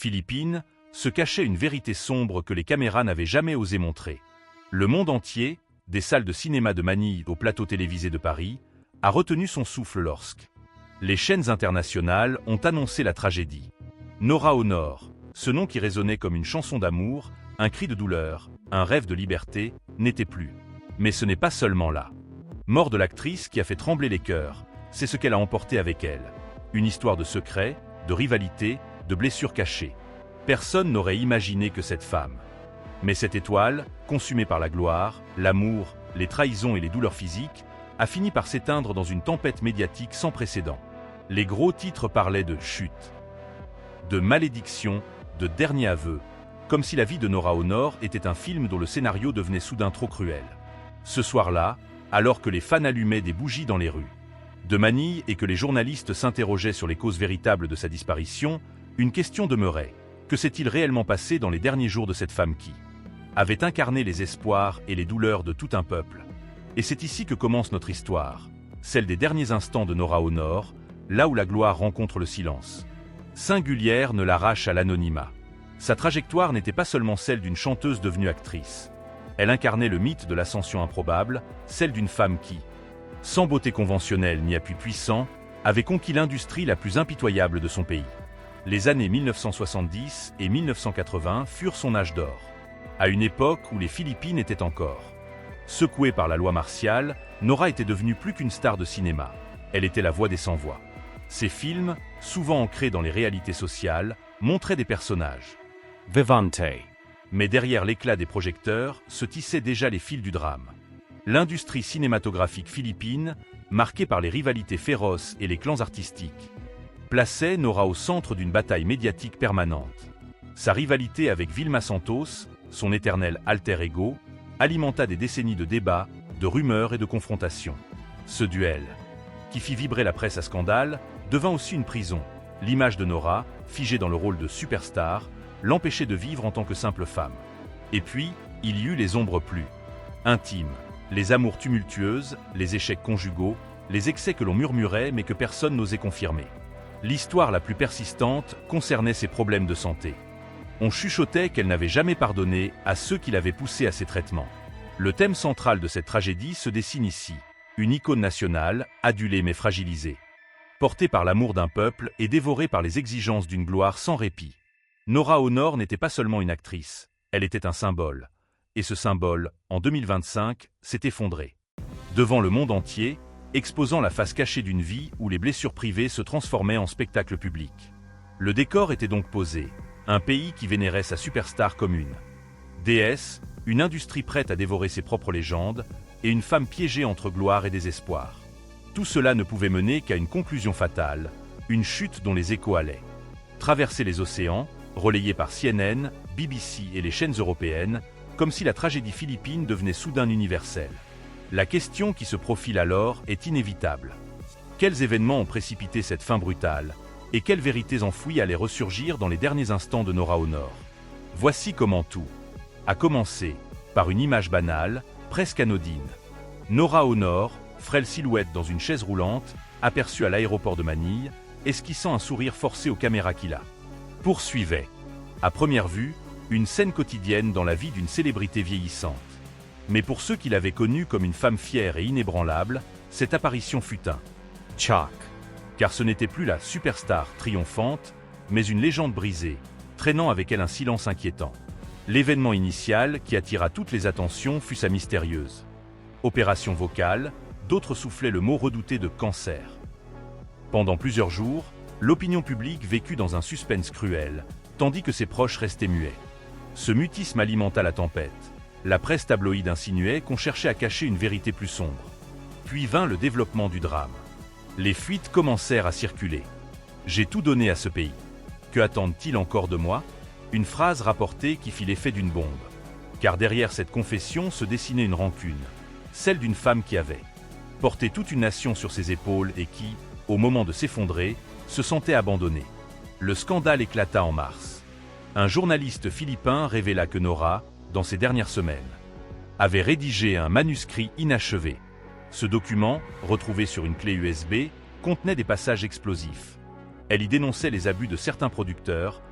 Philippines, se cachait une vérité sombre que les caméras n'avaient jamais osé montrer. Le monde entier, des salles de cinéma de Manille au plateau télévisé de Paris, a retenu son souffle lorsque les chaînes internationales ont annoncé la tragédie. Nora Honor, ce nom qui résonnait comme une chanson d'amour, un cri de douleur, un rêve de liberté, n'était plus. Mais ce n'est pas seulement là. Mort de l'actrice qui a fait trembler les cœurs, c'est ce qu'elle a emporté avec elle. Une histoire de secrets, de rivalité, de blessures cachées. Personne n'aurait imaginé que cette femme. Mais cette étoile, consumée par la gloire, l'amour, les trahisons et les douleurs physiques, a fini par s'éteindre dans une tempête médiatique sans précédent. Les gros titres parlaient de chute, de malédiction, de dernier aveu, comme si la vie de Nora Honor était un film dont le scénario devenait soudain trop cruel. Ce soir-là, alors que les fans allumaient des bougies dans les rues de Manille et que les journalistes s'interrogeaient sur les causes véritables de sa disparition, une question demeurait. Que s'est-il réellement passé dans les derniers jours de cette femme qui avait incarné les espoirs et les douleurs de tout un peuple? Et c'est ici que commence notre histoire, celle des derniers instants de Nora Honor, là où la gloire rencontre le silence. Singulière ne l'arrache à l'anonymat. Sa trajectoire n'était pas seulement celle d'une chanteuse devenue actrice. Elle incarnait le mythe de l'ascension improbable, celle d'une femme qui, sans beauté conventionnelle ni appui puissant, avait conquis l'industrie la plus impitoyable de son pays. Les années 1970 et 1980 furent son âge d'or, à une époque où les Philippines étaient encore secouées par la loi martiale. Nora était devenue plus qu'une star de cinéma. Elle était la voix des sans-voix. Ses films, souvent ancrés dans les réalités sociales, montraient des personnages vivantes. Mais derrière l'éclat des projecteurs se tissaient déjà les fils du drame. L'industrie cinématographique philippine, marquée par les rivalités féroces et les clans artistiques, plaçait Nora au centre d'une bataille médiatique permanente. Sa rivalité avec Vilma Santos, son éternel alter ego, alimenta des décennies de débats, de rumeurs et de confrontations. Ce duel, qui fit vibrer la presse à scandale, devint aussi une prison. L'image de Nora, figée dans le rôle de superstar, l'empêchait de vivre en tant que simple femme. Et puis, il y eut les ombres plus intimes, les amours tumultueuses, les échecs conjugaux, les excès que l'on murmurait mais que personne n'osait confirmer. L'histoire la plus persistante concernait ses problèmes de santé. On chuchotait qu'elle n'avait jamais pardonné à ceux qui l'avaient poussée à ces traitements. Le thème central de cette tragédie se dessine ici. Une icône nationale, adulée mais fragilisée. Portée par l'amour d'un peuple et dévorée par les exigences d'une gloire sans répit. Nora Honor n'était pas seulement une actrice, elle était un symbole. Et ce symbole, en 2025, s'est effondré. Devant le monde entier, exposant la face cachée d'une vie où les blessures privées se transformaient en spectacle public. Le décor était donc posé, un pays qui vénérait sa superstar comme une déesse, une industrie prête à dévorer ses propres légendes, et une femme piégée entre gloire et désespoir. Tout cela ne pouvait mener qu'à une conclusion fatale, une chute dont les échos allaient traverser les océans, relayés par CNN, BBC et les chaînes européennes, comme si la tragédie philippine devenait soudain universelle. La question qui se profile alors est inévitable. Quels événements ont précipité cette fin brutale, et quelles vérités enfouies allaient ressurgir dans les derniers instants de Nora Honor? Voici comment tout a commencé, par une image banale, presque anodine. Nora Honor, frêle silhouette dans une chaise roulante, aperçue à l'aéroport de Manille, esquissant un sourire forcé aux caméras qui la poursuivaient. À première vue, une scène quotidienne dans la vie d'une célébrité vieillissante. Mais pour ceux qui l'avaient connue comme une femme fière et inébranlable, cette apparition fut un choc. Car ce n'était plus la superstar triomphante, mais une légende brisée, traînant avec elle un silence inquiétant. L'événement initial, qui attira toutes les attentions, fut sa mystérieuse opération vocale, d'autres soufflaient le mot redouté de cancer. Pendant plusieurs jours, l'opinion publique vécut dans un suspense cruel, tandis que ses proches restaient muets. Ce mutisme alimenta la tempête. La presse tabloïde insinuait qu'on cherchait à cacher une vérité plus sombre. Puis vint le développement du drame. Les fuites commencèrent à circuler. « J'ai tout donné à ce pays. Que attendent-ils encore de moi ?» Une phrase rapportée qui fit l'effet d'une bombe. Car derrière cette confession se dessinait une rancune, celle d'une femme qui avait porté toute une nation sur ses épaules et qui, au moment de s'effondrer, se sentait abandonnée. Le scandale éclata en mars. Un journaliste philippin révéla que Nora, dans ces dernières semaines, avait rédigé un manuscrit inachevé. Ce document, retrouvé sur une clé USB, contenait des passages explosifs. Elle y dénonçait les abus de certains producteurs,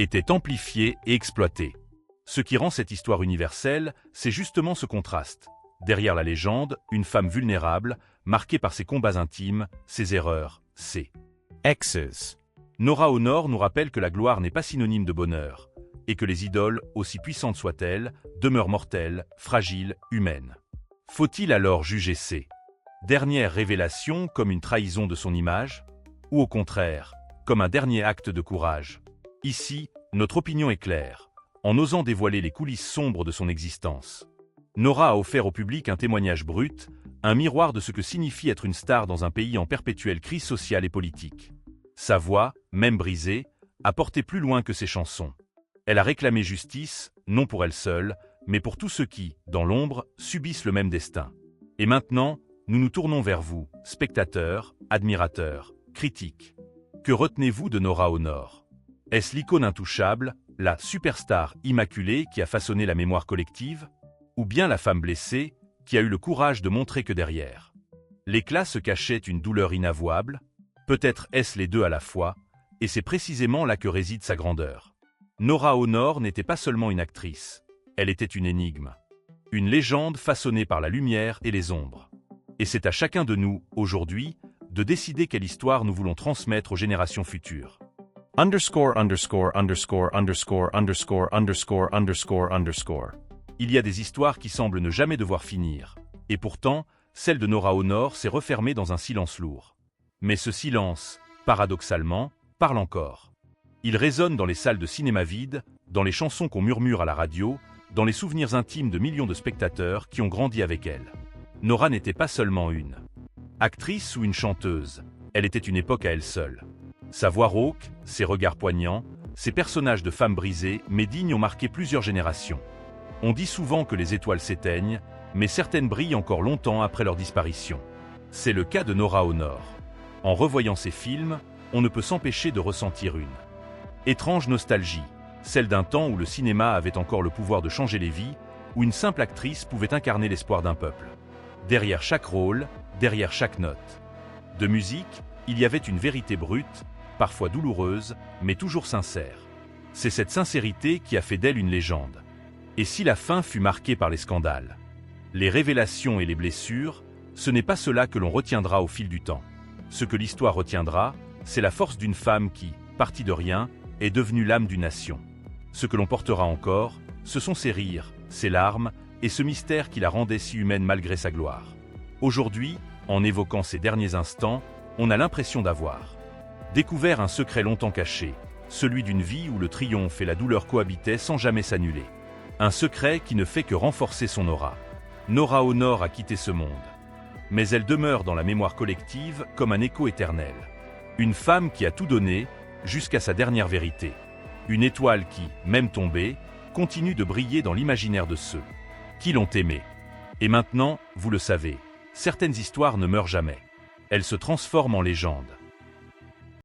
était amplifiée et exploitée. Ce qui rend cette histoire universelle, c'est justement ce contraste. Derrière la légende, une femme vulnérable, marquée par ses combats intimes, ses erreurs, ses exes. Nora Honor nous rappelle que la gloire n'est pas synonyme de bonheur, et que les idoles, aussi puissantes soient-elles, demeurent mortelles, fragiles, humaines. Faut-il alors juger ces dernières révélations comme une trahison de son image, ou au contraire, comme un dernier acte de courage? Ici, notre opinion est claire. En osant dévoiler les coulisses sombres de son existence, Nora a offert au public un témoignage brut, un miroir de ce que signifie être une star dans un pays en perpétuelle crise sociale et politique. Sa voix, même brisée, a porté plus loin que ses chansons. Elle a réclamé justice, non pour elle seule, mais pour tous ceux qui, dans l'ombre, subissent le même destin. Et maintenant, nous nous tournons vers vous, spectateurs, admirateurs, critiques. Que retenez-vous de Nora Honor? Est-ce l'icône intouchable, la superstar immaculée qui a façonné la mémoire collective? Ou bien la femme blessée, qui a eu le courage de montrer que derrière l'éclat se cachait une douleur inavouable? Peut-être est-ce les deux à la fois, et c'est précisément là que réside sa grandeur. Nora Honor n'était pas seulement une actrice, elle était une énigme. Une légende façonnée par la lumière et les ombres. Et c'est à chacun de nous, aujourd'hui, de décider quelle histoire nous voulons transmettre aux générations futures. Underscore, underscore, underscore, underscore, underscore, underscore, underscore, underscore. Il y a des histoires qui semblent ne jamais devoir finir. Et pourtant, celle de Nora Honor s'est refermée dans un silence lourd. Mais ce silence, paradoxalement, parle encore. Il résonne dans les salles de cinéma vides, dans les chansons qu'on murmure à la radio, dans les souvenirs intimes de millions de spectateurs qui ont grandi avec elle. Nora n'était pas seulement une actrice ou une chanteuse, elle était une époque à elle seule. Sa voix rauque, ses regards poignants, ses personnages de femmes brisées mais dignes ont marqué plusieurs générations. On dit souvent que les étoiles s'éteignent, mais certaines brillent encore longtemps après leur disparition. C'est le cas de Nora Honor. En revoyant ses films, on ne peut s'empêcher de ressentir une étrange nostalgie, celle d'un temps où le cinéma avait encore le pouvoir de changer les vies, où une simple actrice pouvait incarner l'espoir d'un peuple. Derrière chaque rôle, derrière chaque note de musique, il y avait une vérité brute, parfois douloureuse, mais toujours sincère. C'est cette sincérité qui a fait d'elle une légende. Et si la fin fut marquée par les scandales, les révélations et les blessures, ce n'est pas cela que l'on retiendra au fil du temps. Ce que l'histoire retiendra, c'est la force d'une femme qui, partie de rien, est devenue l'âme d'une nation. Ce que l'on portera encore, ce sont ses rires, ses larmes et ce mystère qui la rendait si humaine malgré sa gloire. Aujourd'hui, en évoquant ces derniers instants, on a l'impression d'avoir découvert un secret longtemps caché, celui d'une vie où le triomphe et la douleur cohabitaient sans jamais s'annuler. Un secret qui ne fait que renforcer son aura. Nora Honor a quitté ce monde. Mais elle demeure dans la mémoire collective comme un écho éternel. Une femme qui a tout donné, jusqu'à sa dernière vérité. Une étoile qui, même tombée, continue de briller dans l'imaginaire de ceux qui l'ont aimée. Et maintenant, vous le savez, certaines histoires ne meurent jamais. Elles se transforment en légendes.